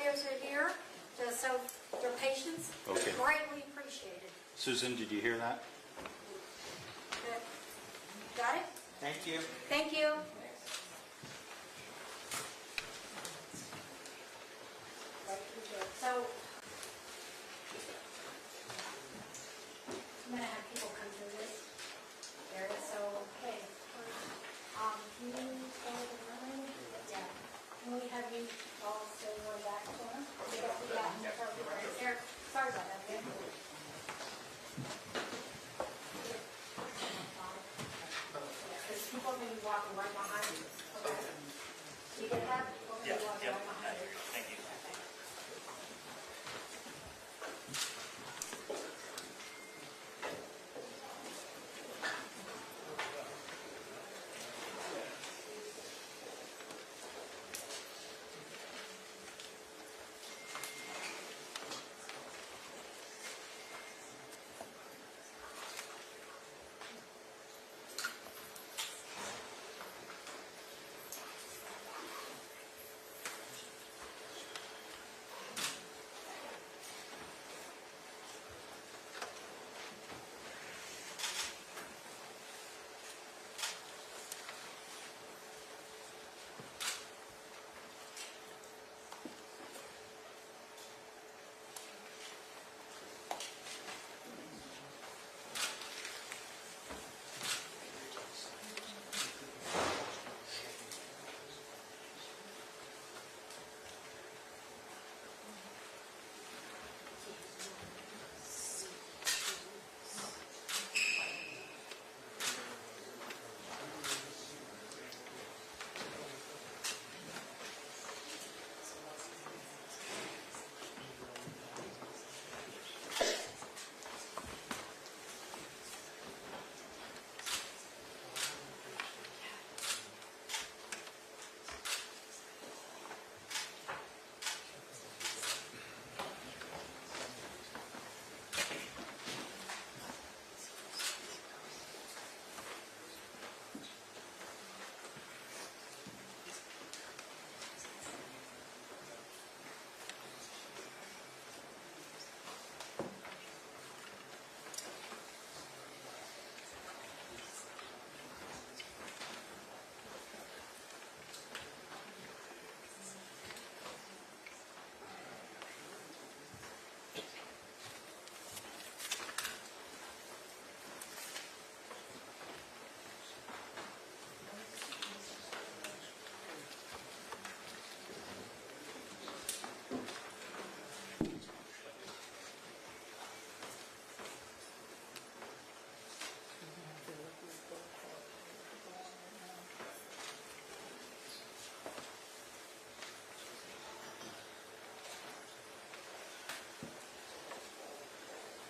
players are here, so their patience Okay. is greatly appreciated. Susan, did you hear that? Good. Got it? Thank you. Thank you. So, I'm gonna have people come through this area, so, hey, can you go to the room? Yeah. Can we have you all stay going back to them? There, sorry about that, man. Because people are gonna be walking right behind you. Okay. You get that? People are gonna be walking right behind you. Thank you.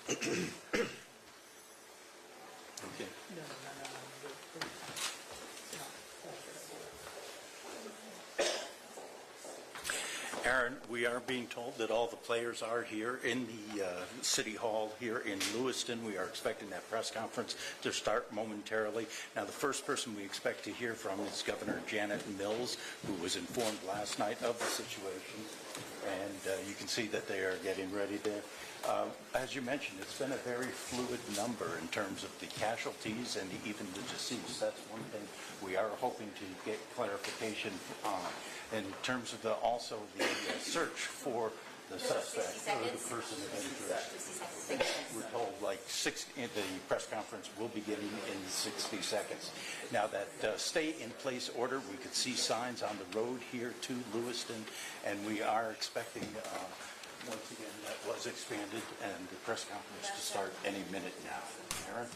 Okay. Aaron, we are being told that all the players are here in the City Hall here in Lewiston. We are expecting that press conference to start momentarily. Now, the first person we expect to hear from is Governor Janet Mills, who was informed last night of the situation. And you can see that they are getting ready there. As you mentioned, it's been a very fluid number in terms of the casualties and even the deceased. That's one thing we are hoping to get clarification on. In terms of also the search for the suspect or the person of interest, we're told the press conference will be beginning in 60 seconds. Now that stay-in-place order, we could see signs on the road here to Lewiston, and we are expecting, once again, that was expanded, and the press conference to start any minute now. Aaron?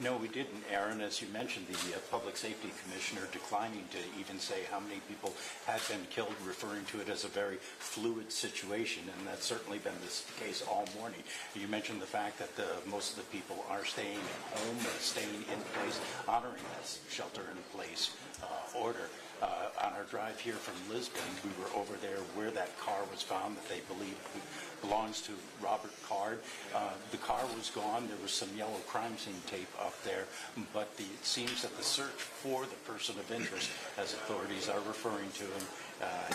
No, we didn't, Aaron. As you mentioned, the Public Safety Commissioner declining to even say how many people had been killed, referring to it as a very fluid situation, and that's certainly been the case all morning. You mentioned the fact that most of the people are staying at home, staying in place, honoring this shelter-in-place order. On our drive here from Lisbon, we were over there where that car was found that they believe belongs to Robert Card. The car was gone. There was some yellow crime scene tape up there, but it seems that the search for the person of interest, as authorities are referring to him,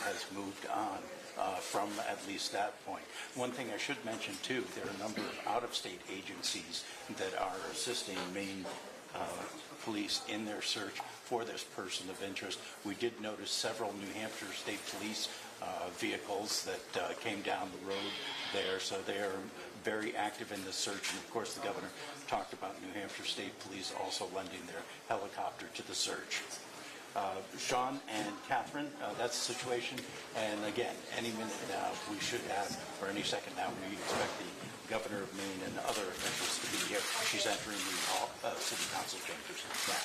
has moved on from at least that point. One thing I should mention, too, there are a number of out-of-state agencies that are assisting Maine police in their search for this person of interest. We did notice several New Hampshire State Police vehicles that came down the road there, so they are very active in the search. And of course, the governor talked about New Hampshire State Police also lending their helicopter to the search. Sean and Catherine, that's the situation. And again, any minute now we should have, or any second now, we expect the governor of Maine and other officials to be here. She's entering the city council chambers now.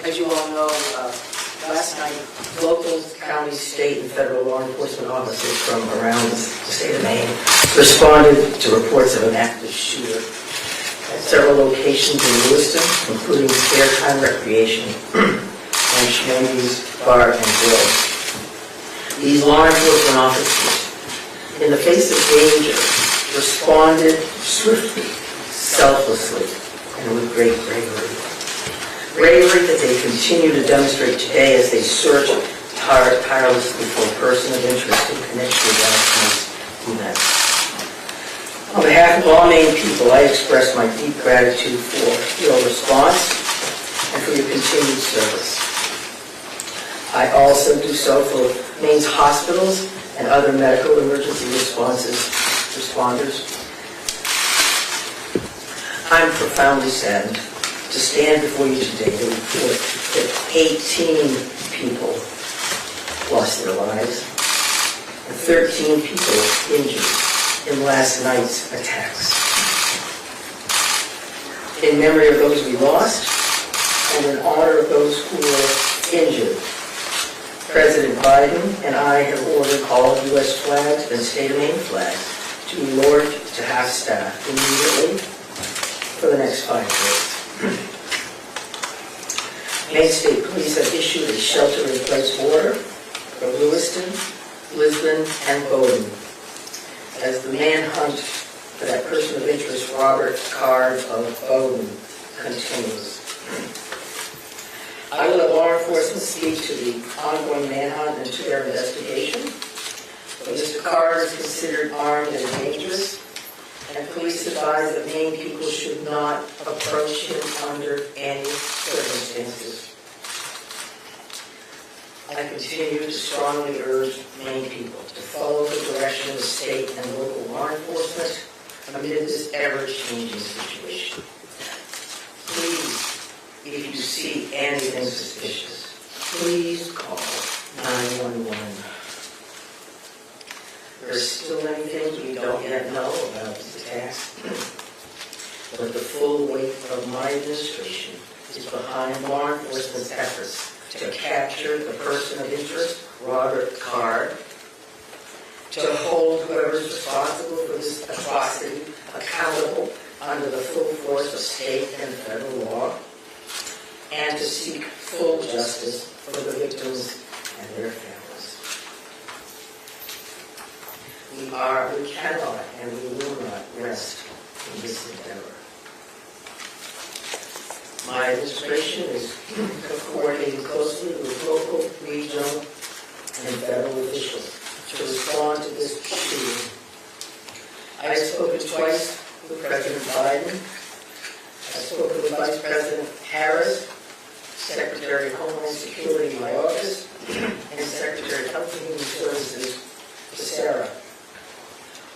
As you all know, last night, local, county, state, and federal law enforcement officers from around the state of Maine responded to reports of an active shooter at several locations in Lewiston, including Spare Time Recreation and Schmandy's Bar and Grill. These law enforcement officers, in the face of danger, responded swiftly, selflessly, and with great bravery. Bravery that they continue to demonstrate today as they search tirelessly for a person of interest in connection with last night's event. On behalf of all Maine people, I express my deep gratitude for your response and for your continued service. I also do so for Maine's hospitals and other medical emergency responders. I'm profoundly saddened to stand before you today to report that 18 people lost their lives and 13 people injured in last night's attacks. In memory of those we lost and in honor of those who were injured, President Biden and I have ordered all U.S. flags and state of Maine flags to be lowered to half-staff immediately for the next 5 days. Maine State Police have issued a shelter-in-place order for Lewiston, Lisbon, and Bowdoin as the manhunt for that person of interest, Robert Card of Bowdoin, continues. I will let law enforcement speak to the ongoing manhunt and to their investigation, but Mr. Card is considered armed and dangerous, and police advise that Maine people should not approach him under any circumstances. I continue to strongly urge Maine people to follow the direction of state and local law enforcement amid this ever-changing situation. Please, if you see anything suspicious, please call 911. There are still many things we don't yet know about these attacks, but the full weight of my administration is behind law enforcement's efforts to capture the person of interest, Robert Card, to hold whoever is responsible for this atrocity accountable under the full force of state and federal law, and to seek full justice for the victims and their families. We cannot and we will not rest in this endeavor. My administration is coordinating closely with local, regional, and federal officials to respond to this shooting. I have spoken twice with President Biden. I spoke with Vice President Harris, Secretary of Homeland Security in my office, and Secretary of Health and Human Services, Sarah.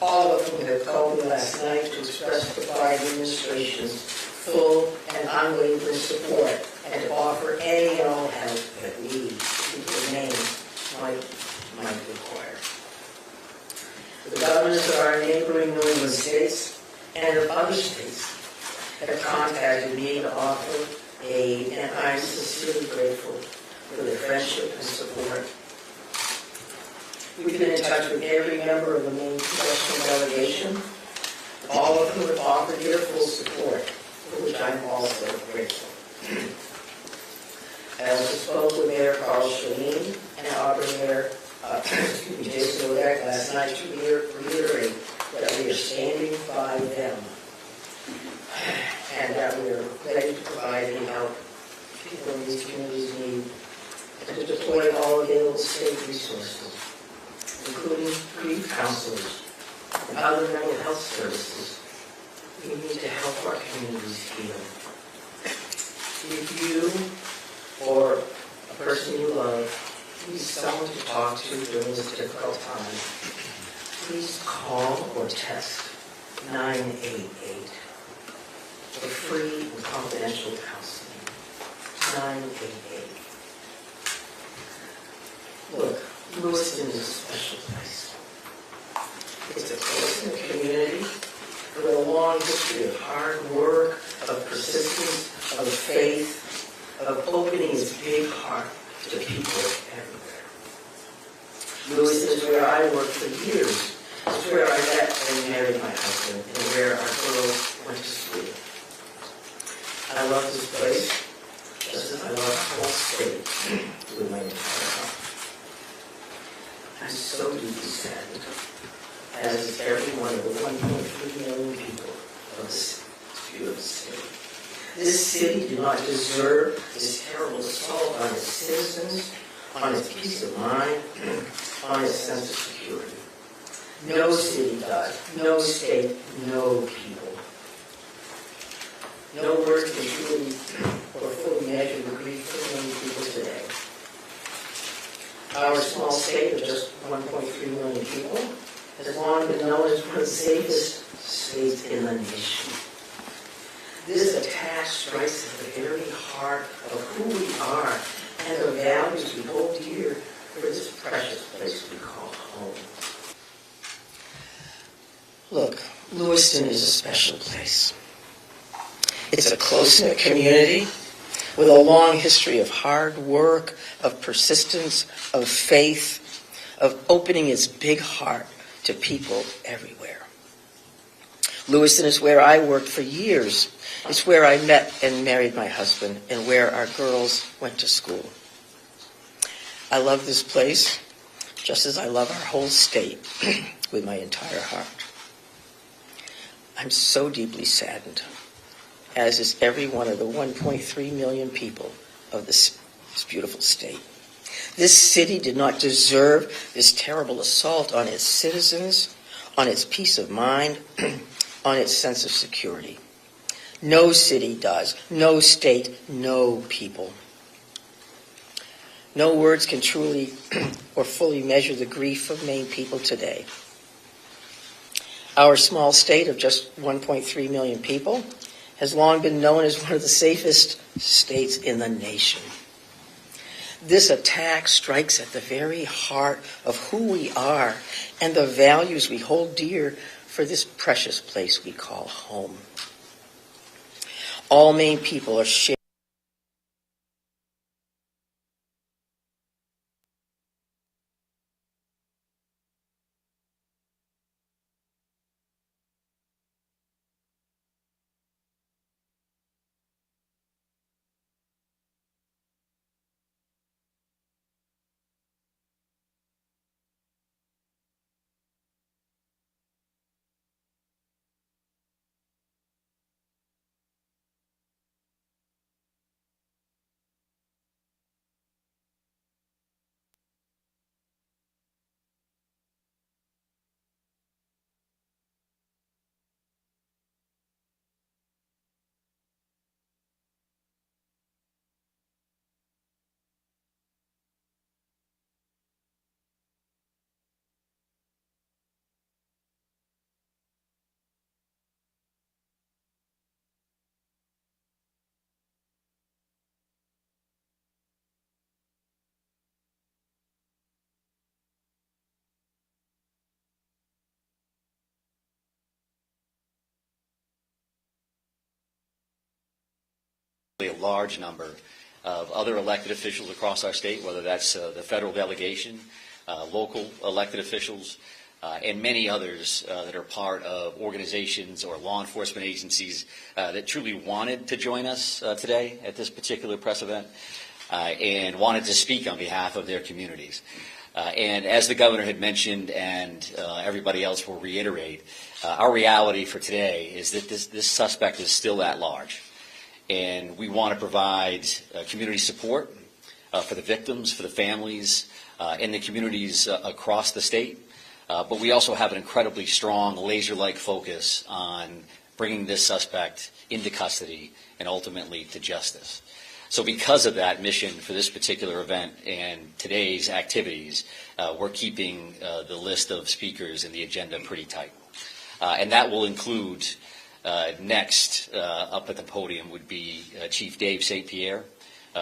All of whom have called me last night to express the Biden administration's full and unwavering support and to offer any and all help that we, people of Maine, might require. The governors of our neighboring New England states and of other states have contacted me to offer aid, and I'm sincerely grateful for their friendship and support. We've been in touch with every member of the Maine congressional delegation, all of whom have offered their full support, for which I'm also grateful. I also spoke with Mayor Carl Shaheen and Auburn Mayor Jason Levesque last night to reiterate that we are standing by them and that we are ready to provide any help people in these communities need and to deploy all available state resources, including grief counselors and other mental health services. We need to help our communities heal. If you or a person you love needs someone to talk to during this difficult time, please call or text 988 for free and confidential counseling. 988. Look, Lewiston is a special place. It's a close-knit community with a long history of hard work, of persistence, of faith, of opening its big heart to people everywhere. Lewiston is where I worked for years. It's where I met and married my husband, and where our girls went to school. I love this place, just as I love the whole state with my entire heart. I'm so deeply saddened, as is every one of the 1.3 million people of this beautiful city. This city did not deserve this terrible assault on its citizens, on its peace of mind, on its sense of security. No city does, no state, no people. No words can truly or fully measure the grief of many people today. Our small state of just 1.3 million people has long been known as one of the safest states in the nation. This attack strikes at the very heart of who we are and the values we hold dear for this precious place we call home. Look, Lewiston is a special place. It's a close-knit community with a long history of hard work, of persistence, of faith, of opening its big heart to people everywhere. Lewiston is where I worked for years. It's where I met and married my husband and where our girls went to school. I love this place just as I love our whole state with my entire heart. I'm so deeply saddened, as is every one of the 1.3 million people of this beautiful state. This city did not deserve this terrible assault on its citizens, on its peace of mind, on its sense of security. No city does, no state, no people. No words can truly or fully measure the grief of Maine people today. Our small state of just 1.3 million people has long been known as one of the safest states in the nation. This attack strikes at the very heart of who we are and the values we hold dear for this precious place we call home. All Maine people are sharing a large number of other elected officials across our state, whether that's the federal delegation, local elected officials, and many others that are part of organizations or law enforcement agencies that truly wanted to join us today at this particular press event and wanted to speak on behalf of their communities. And as the governor had mentioned, and everybody else will reiterate, our reality for today is that this suspect is still at large. And we want to provide community support for the victims, for the families, in the communities across the state. But we also have an incredibly strong, laser-like focus on bringing this suspect into custody and ultimately to justice. So because of that mission for this particular event and today's activities, we're keeping the list of speakers and the agenda pretty tight. And that will include next up at the podium would be Chief Dave St. Pierre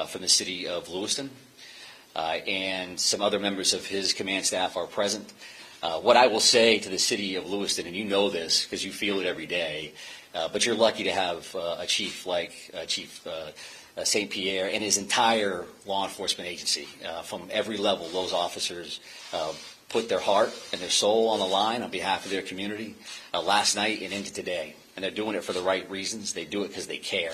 from the city of Lewiston. And some other members of his command staff are present. What I will say to the city of Lewiston, and you know this because you feel it every day, but you're lucky to have a chief like Chief St. Pierre and his entire law enforcement agency. From every level, those officers put their heart and their soul on the line on behalf of their community last night and into today. And they're doing it for the right reasons. They do it because they care.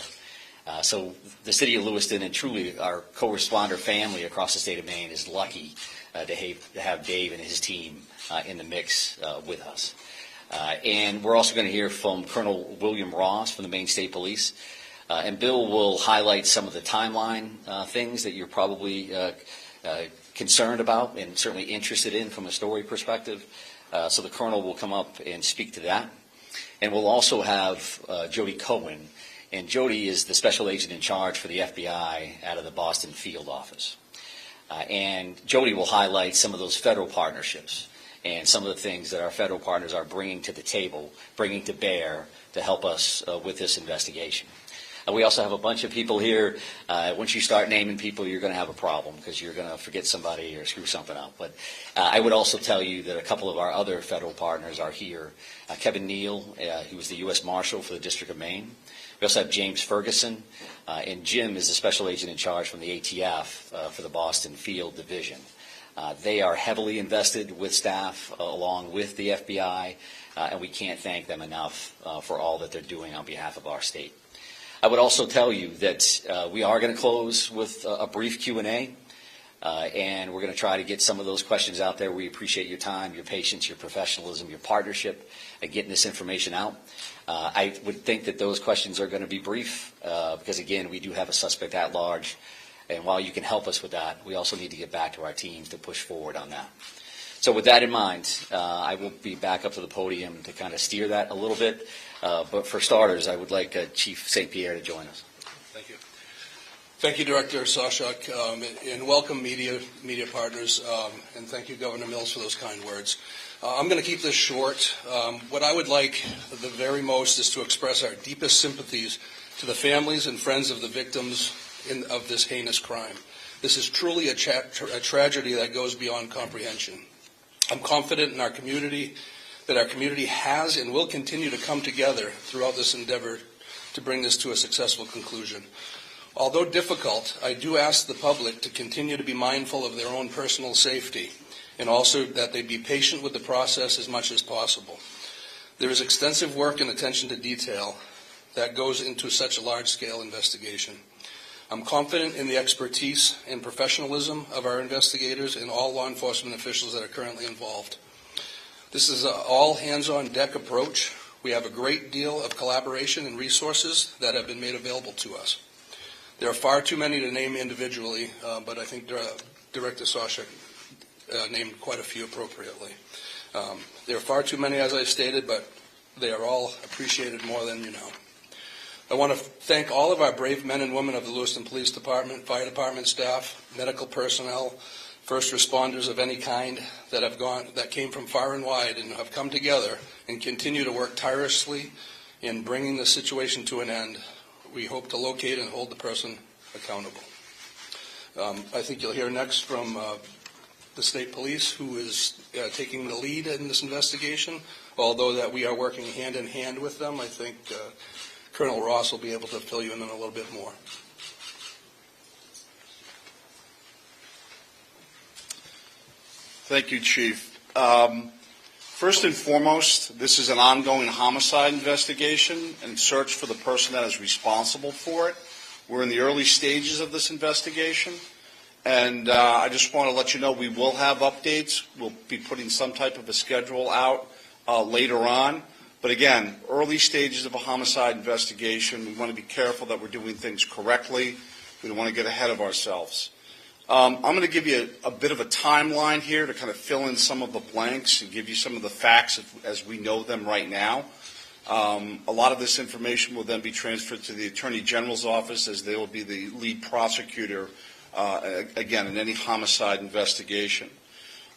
So the city of Lewiston and truly our co-responder family across the state of Maine is lucky to have Dave and his team in the mix with us. And we're also going to hear from Colonel William Ross from the Maine State Police. And Bill will highlight some of the timeline things that you're probably concerned about and certainly interested in from a story perspective. So the Colonel will come up and speak to that. And we'll also have Jody Cohen. And Jody is the special agent in charge for the FBI out of the Boston field office. And Jody will highlight some of those federal partnerships and some of the things that our federal partners are bringing to the table, bringing to bear to help us with this investigation. We also have a bunch of people here. Once you start naming people, you're going to have a problem because you're going to forget somebody or screw something up. But I would also tell you that a couple of our other federal partners are here. Kevin Neal, he was the U.S. Marshal for the District of Maine. We also have James Ferguson, and Jim is the special agent in charge from the ATF for the Boston Field Division. They are heavily invested with staff along with the FBI, and we can't thank them enough for all that they're doing on behalf of our state. I would also tell you that we are going to close with a brief Q&A, and we're going to try to get some of those questions out there. We appreciate your time, your patience, your professionalism, your partnership at getting this information out. I would think that those questions are going to be brief because, again, we do have a suspect at large, and while you can help us with that, we also need to get back to our teams to push forward on that. So with that in mind, I will be back up to the podium to kind of steer that a little bit. But for starters, I would like Chief St. Pierre to join us. Thank you. Thank you, Director Sawchuk, and welcome media partners, and thank you, Governor Mills, for those kind words. I'm going to keep this short. What I would like the very most is to express our deepest sympathies to the families and friends of the victims of this heinous crime. This is truly a tragedy that goes beyond comprehension. I'm confident in our community that our community has and will continue to come together throughout this endeavor to bring this to a successful conclusion. Although difficult, I do ask the public to continue to be mindful of their own personal safety and also that they be patient with the process as much as possible. There is extensive work and attention to detail that goes into such a large-scale investigation. I'm confident in the expertise and professionalism of our investigators and all law enforcement officials that are currently involved. This is an all-hands-on-deck approach. We have a great deal of collaboration and resources that have been made available to us. There are far too many to name individually, but I think Director Sawchuk named quite a few appropriately. There are far too many, as I stated, but they are all appreciated more than you know. I want to thank all of our brave men and women of the Lewiston Police Department, Fire Department staff, medical personnel, first responders of any kind that came from far and wide and have come together and continue to work tirelessly in bringing the situation to an end. We hope to locate and hold the person accountable. I think you'll hear next from the state police, who is taking the lead in this investigation. Although that we are working hand in hand with them, I think Colonel Ross will be able to fill you in a little bit more. Thank you, Chief. First and foremost, this is an ongoing homicide investigation and search for the person that is responsible for it. We're in the early stages of this investigation, and I just want to let you know we will have updates. We'll be putting some type of a schedule out later on. But again, early stages of a homicide investigation, we want to be careful that we're doing things correctly. We don't want to get ahead of ourselves. I'm going to give you a bit of a timeline here to kind of fill in some of the blanks and give you some of the facts as we know them right now. A lot of this information will then be transferred to the Attorney General's office, as they will be the lead prosecutor, again, in any homicide investigation.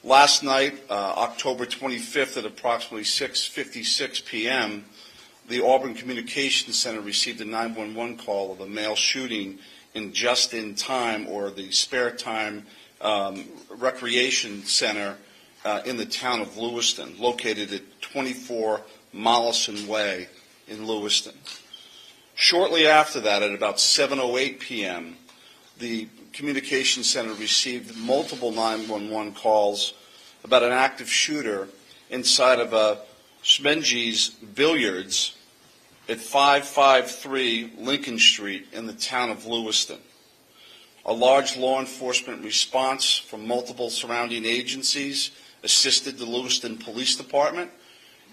Last night, October 25th at approximately 6:56 p.m., the Auburn Communications Center received a 911 call of a male shooting in Just-in-Time, or the Spare Time Recreation Center in the town of Lewiston, located at 24 Mollison Way in Lewiston. Shortly after that, at about 7:08 p.m., the Communications Center received multiple 911 calls about an active shooter inside of a Schmenge's Billiards at 553 Lincoln Street in the town of Lewiston. A large law enforcement response from multiple surrounding agencies assisted the Lewiston Police Department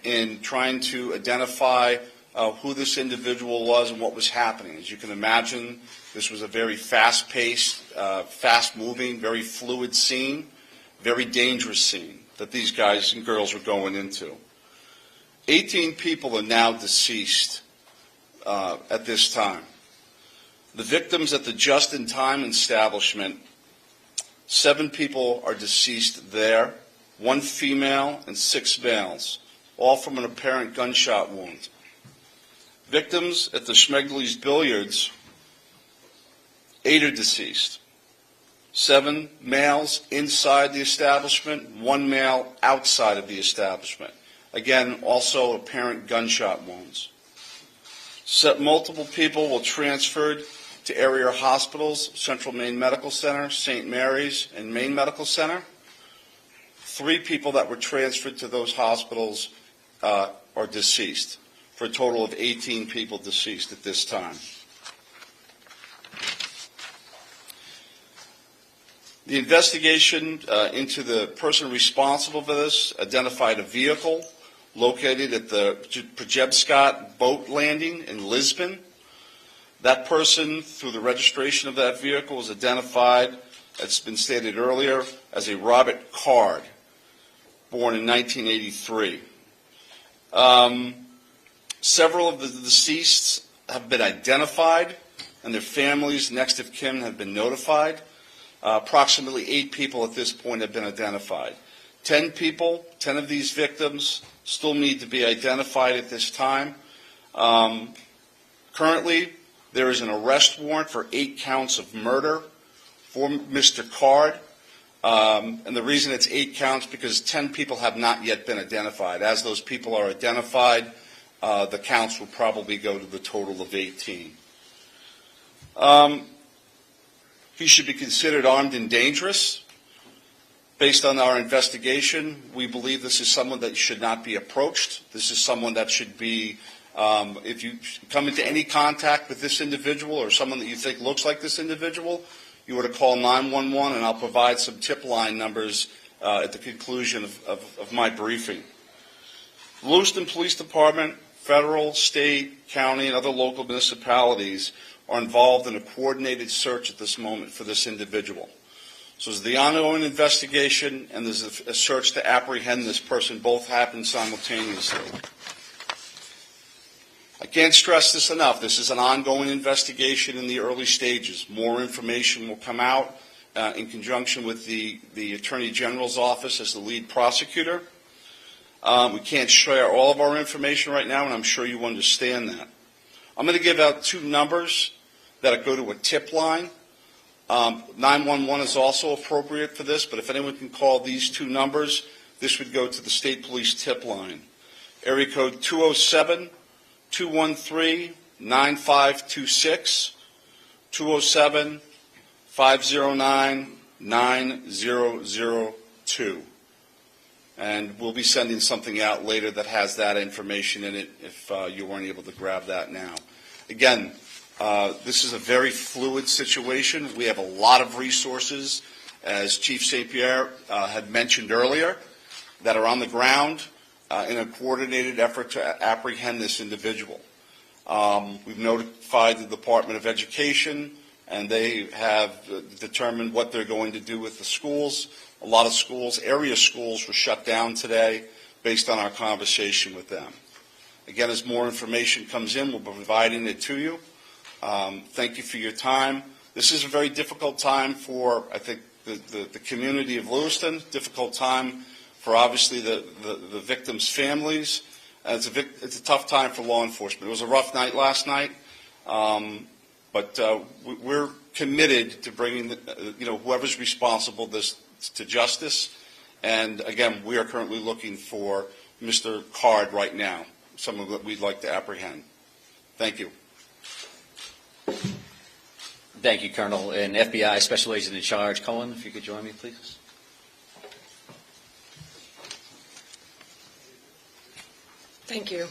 in trying to identify who this individual was and what was happening. As you can imagine, this was a very fast-paced, fast-moving, very fluid scene, very dangerous scene that these guys and girls were going into. 18 people are now deceased at this time. The victims at the Just-in-Time establishment, 7 people are deceased there, 1 female and 6 males, all from an apparent gunshot wound. Victims at the Schmegley's Billiards, 8 are deceased. 7 males inside the establishment, 1 male outside of the establishment. Again, also apparent gunshot wounds. Multiple people were transferred to area hospitals, Central Maine Medical Center, St. Mary's, and Maine Medical Center. 3 people that were transferred to those hospitals are deceased, for a total of 18 people deceased at this time. The investigation into the person responsible for this identified a vehicle located at the Przebscott boat landing in Lisbon. That person, through the registration of that vehicle, was identified, it's been stated earlier, as a Robert Card, born in 1983. Several of the deceased have been identified, and their families, next of kin, have been notified. Approximately 8 people at this point have been identified. 10 people, 10 of these victims, still need to be identified at this time. Currently, there is an arrest warrant for 8 counts of murder for Mr. Card. And the reason it's 8 counts because 10 people have not yet been identified. As those people are identified, the counts will probably go to the total of 18. He should be considered armed and dangerous. Based on our investigation, we believe this is someone that should not be approached. This is someone that should be, if you come into any contact with this individual or someone that you think looks like this individual, you were to call 911, and I'll provide some tip line numbers at the conclusion of my briefing. Lewiston Police Department, federal, state, county, and other local municipalities are involved in a coordinated search at this moment for this individual. So there's the ongoing investigation, and there's a search to apprehend this person. Both happen simultaneously. I can't stress this enough. This is an ongoing investigation in the early stages. More information will come out in conjunction with the Attorney General's office as the lead prosecutor. We can't share all of our information right now, and I'm sure you understand that. I'm going to give out 2 numbers that go to a tip line. 911 is also appropriate for this, but if anyone can call these 2 numbers, this would go to the State Police tip line. Area code 207-213-9526, 207-509-9002. And we'll be sending something out later that has that information in it if you weren't able to grab that now. Again, this is a very fluid situation. We have a lot of resources, as Chief St. Pierre had mentioned earlier, that are on the ground in a coordinated effort to apprehend this individual. We've notified the Department of Education, and they have determined what they're going to do with the schools. A lot of schools, area schools, were shut down today based on our conversation with them. Again, as more information comes in, we'll be providing it to you. Thank you for your time. This is a very difficult time for, I think, the community of Lewiston, difficult time for, obviously, the victims' families. It's a tough time for law enforcement. It was a rough night last night, but we're committed to bringing whoever's responsible this to justice. And again, we are currently looking for Mr. Card right now, someone that we'd like to apprehend. Thank you. Thank you, Colonel. And FBI Special Agent in Charge, Cohen, if you could join me, please. Thank you.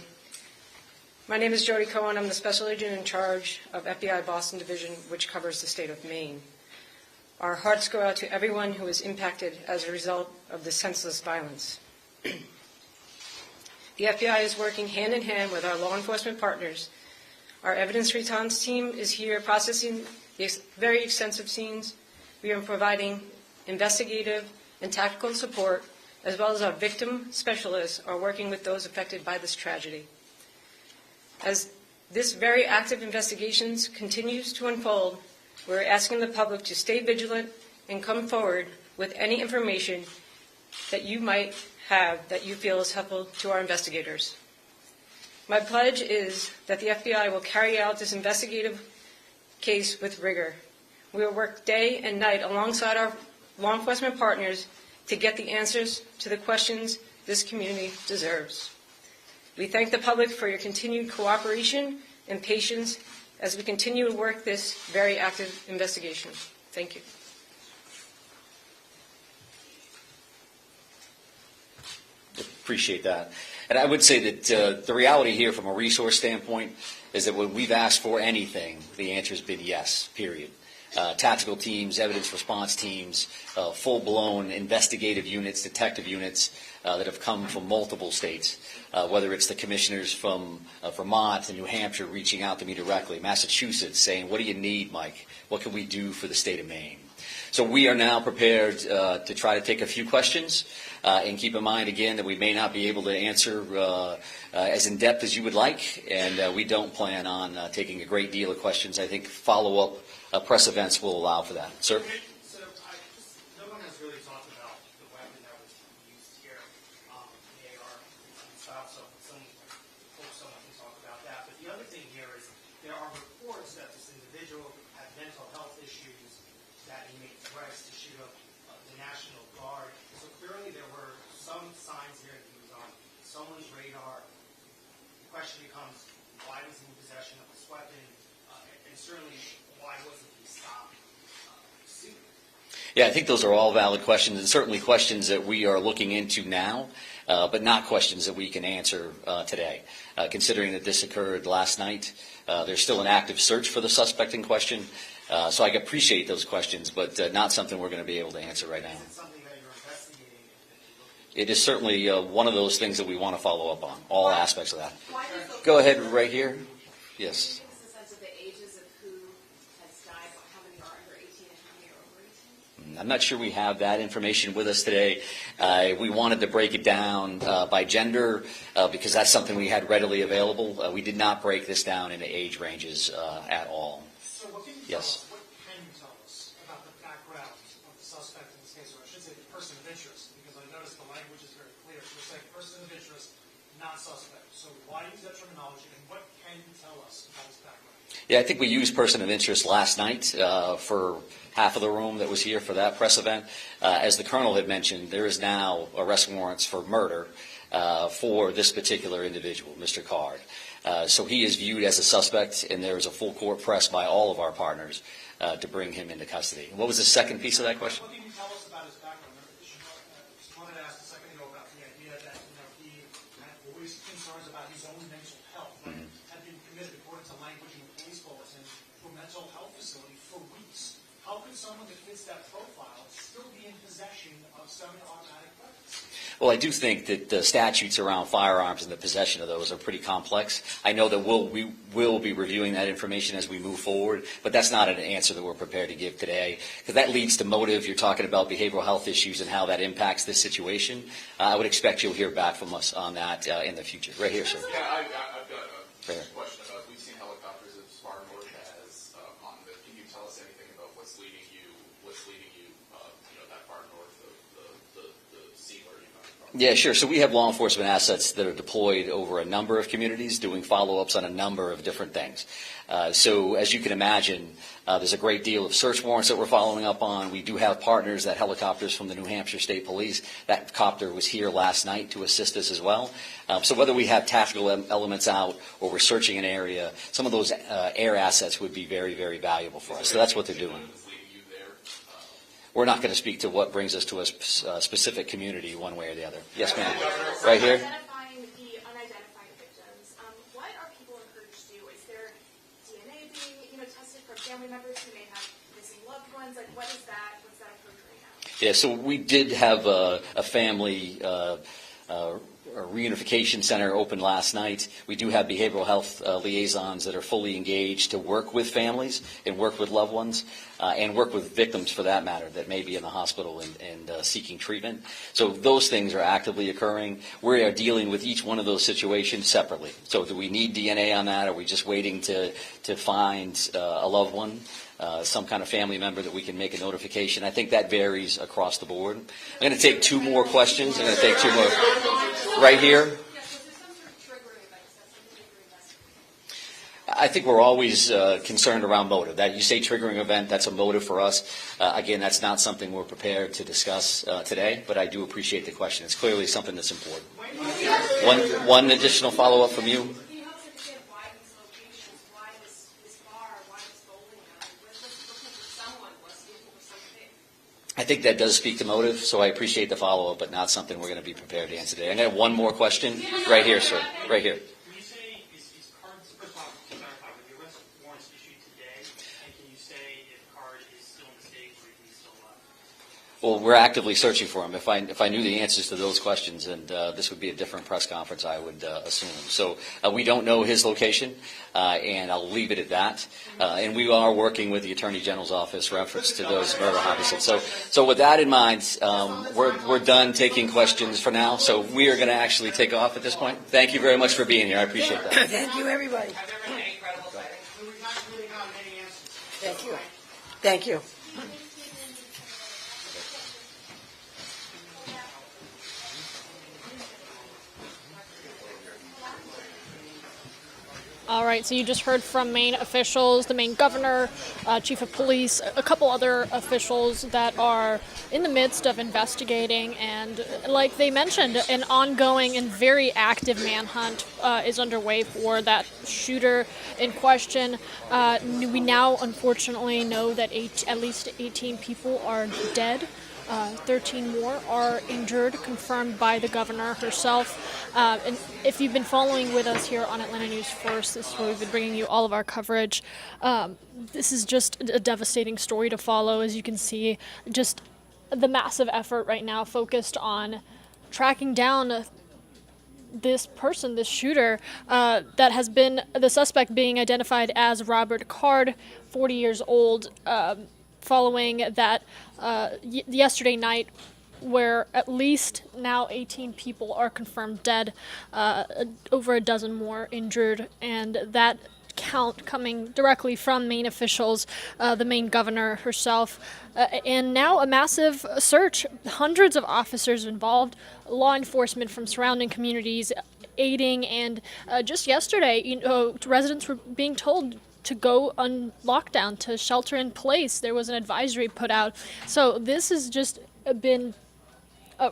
My name is Jody Cohen. I'm the Special Agent in Charge of FBI Boston Division, which covers the state of Maine. Our hearts go out to everyone who is impacted as a result of this senseless violence. The FBI is working hand in hand with our law enforcement partners. Our evidence response team is here processing the very extensive scenes. We are providing investigative and tactical support, as well as our victim specialists are working with those affected by this tragedy. As this very active investigation continues to unfold, we're asking the public to stay vigilant and come forward with any information that you might have that you feel is helpful to our investigators. My pledge is that the FBI will carry out this investigative case with rigor. We will work day and night alongside our law enforcement partners to get the answers to the questions this community deserves. We thank the public for your continued cooperation and patience as we continue to work this very active investigation. Thank you. Appreciate that. And I would say that the reality here from a resource standpoint is that when we've asked for anything, the answer has been yes, period. Tactical teams, evidence response teams, full-blown investigative units, detective units that have come from multiple states, whether it's the commissioners from Vermont and New Hampshire reaching out to me directly, Massachusetts saying, what do you need, Mike? What can we do for the state of Maine? So we are now prepared to try to take a few questions and keep in mind, again, that we may not be able to answer as in-depth as you would like, and we don't plan on taking a great deal of questions. I think follow-up press events will allow for that. Sir? So no one has really talked about the weapon that was used here, the AR style, so someone can talk about that. But the other thing here is there are reports that this individual had mental health issues, that he made threats to shoot up the National Guard. So clearly there were some signs here that he was on someone's radar. The question becomes, why was he in possession of this weapon? And certainly, why wasn't he stopped sooner? Yeah, I think those are all valid questions, and certainly questions that we are looking into now, but not questions that we can answer today. Considering that this occurred last night, there's still an active search for the suspect in question, so I appreciate those questions, but not something we're going to be able to answer right now. Is it something that you're investigating? It is certainly one of those things that we want to follow up on, all aspects of that. Go ahead, right here. Yes. I'm not sure we have that information with us today. We wanted to break it down by gender because that's something we had readily available. We did not break this down into age ranges at all. So what can you Yes. tell us? What can you tell us about the background of the suspect in this case, or I should say the person of interest, because I noticed the language is very clear. You're saying person of interest, not suspect. So why use that terminology, and what can you tell us about his background? Yeah, I think we used person of interest last night for half of the room that was here for that press event. As the Colonel had mentioned, there is now arrest warrants for murder for this particular individual, Mr. Card. So he is viewed as a suspect, and there is a full court press by all of our partners to bring him into custody. What was the second piece of that question? What can you tell us about his background? She wanted to ask a second ago about the mental health facility for weeks. How could someone that fits that profile still be in possession of semi-automatic weapons? Well, I do think that the statutes around firearms and the possession of those are pretty complex. I know that we will be reviewing that information as we move forward, but that's not an answer that we're prepared to give today, because that leads to motive. You're talking about behavioral health issues and how that impacts this situation. I would expect you'll hear back from us on that in the future. Right here, sir. Yeah, I've got a question about, we've seen helicopters of Spartanburg has on the, can you tell us anything about what's leading you, that far north of the scene where you come from? Yeah, sure. So we have law enforcement assets that are deployed over a number of communities doing follow-ups on a number of different things. So as you can imagine, there's a great deal of search warrants that we're following up on. We do have partners, that helicopters from the New Hampshire State Police. That copter was here last night to assist us as well. So whether we have tactical elements out or we're searching an area, some of those air assets would be very, very valuable for us. So that's what they're doing. We're not going to speak to what brings us to a specific community one way or the other. Yes, ma'am. Right here. Identifying the unidentified victims, what are people encouraged to do? Is there DNA being, tested from family members who may have missing loved ones? Like, what's that approach right now? Yeah, so we did have a family a reunification center open last night. We do have behavioral health liaisons that are fully engaged to work with families and work with loved ones and work with victims, for that matter, that may be in the hospital and seeking treatment. So those things are actively occurring. We are dealing with each one of those situations separately. So do we need DNA on that? Are we just waiting to find a loved one? Some kind of family member that we can make a notification. I think that varies across the board. I'm going to take two more questions. I'm going to take two more. Right here. I think we're always concerned around motive. That you say triggering event, that's a motive for us. Again, that's not something we're prepared to discuss today, but I do appreciate the question. It's clearly something that's important. One additional follow-up from you. I think that does speak to motive, so I appreciate the follow-up, but not something we're going to be prepared to answer today. I'm going to have one more question. Right here, sir. Right here. Can you say, is card, first off, to clarify, were the arrest warrants issued today? And can you say if card is still in the state or if he's still alive? Well, we're actively searching for him. If I knew the answers to those questions, and this would be a different press conference, I would assume. So we don't know his location, and I'll leave it at that. And we are working with the Attorney General's office reference to those murder homicides. So with that in mind, we're done taking questions for now. So we are going to actually take off at this point. Thank you very much for being here. I appreciate that. Thank you, everybody. We've not really gotten any answers. Thank you. Thank you. All right, so you just heard from Maine officials, the Maine governor, chief of police, a couple other officials that are in the midst of investigating, and like they mentioned, an ongoing and very active manhunt is underway for that shooter in question. We now unfortunately know that at least 18 people are dead. 13 more are injured, confirmed by the governor herself. And if you've been following with us here on Atlanta News First, this is where we've been bringing you all of our coverage. This is just a devastating story to follow, as you can see. Just the massive effort right now focused on tracking down this person, this shooter, that has been the suspect being identified as Robert Card, 40 years old, following that yesterday night, where at least now 18 people are confirmed dead, over a dozen more injured, and that count coming directly from Maine officials, the Maine governor herself, and now a massive search. Hundreds of officers involved, law enforcement from surrounding communities aiding, and just yesterday, residents were being told to go on lockdown, to shelter in place. There was an advisory put out. So this has just been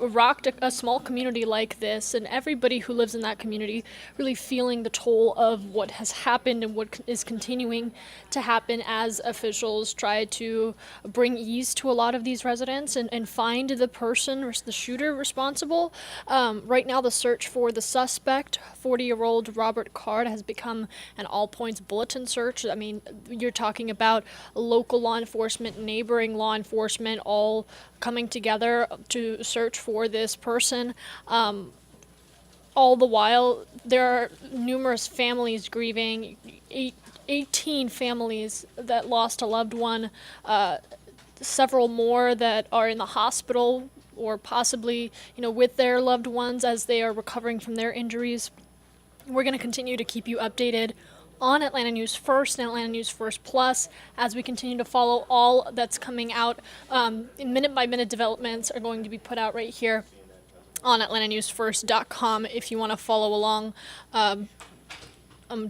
rocked a small community like this, and everybody who lives in that community really feeling the toll of what has happened and what is continuing to happen as officials try to bring ease to a lot of these residents and find the person, or the shooter, responsible. Right now, the search for the suspect, 40-year-old Robert Card, has become an all-points bulletin search. I mean, you're talking about local law enforcement, neighboring law enforcement, all coming together to search for this person. All the while, there are numerous families grieving, 18 families that lost a loved one, several more that are in the hospital or possibly, with their loved ones as they are recovering from their injuries. We're going to continue to keep you updated on Atlanta News First and Atlanta News First Plus as we continue to follow all that's coming out. Minute-by-minute developments are going to be put out right here on AtlantaNewsFirst.com if you want to follow along. I'm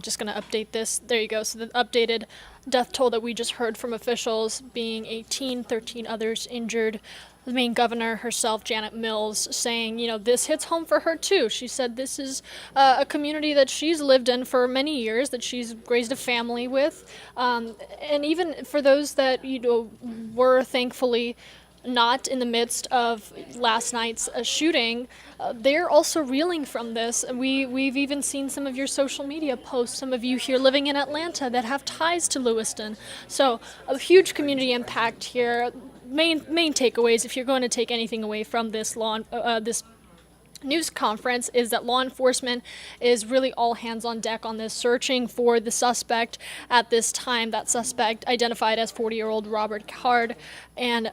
just going to update this. There you go. So the updated death toll that we just heard from officials being 18, 13 others injured. The Maine governor herself, Janet Mills, saying, this hits home for her too. She said this is a community that she's lived in for many years, that she's raised a family with. And even for those that, were thankfully not in the midst of last night's shooting, they're also reeling from this. And we've even seen some of your social media posts, some of you here living in Atlanta that have ties to Lewiston. So a huge community impact here. Main takeaways, if you're going to take anything away from this this news conference, is that law enforcement is really all hands on deck on this, searching for the suspect at this time. That suspect identified as 40-year-old Robert Card, and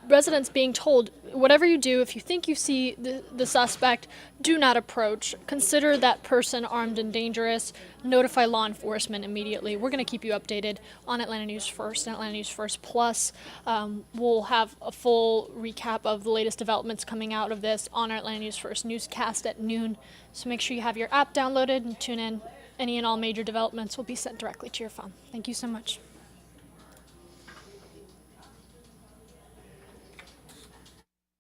residents being told, whatever you do, if you think you see the suspect, do not approach. Consider that person armed and dangerous. Notify law enforcement immediately. We're going to keep you updated on Atlanta News First and Atlanta News First Plus. We'll have a full recap of the latest developments coming out of this on our Atlanta News First newscast at noon. So make sure you have your app downloaded and tune in. Any and all major developments will be sent directly to your phone. Thank you so much.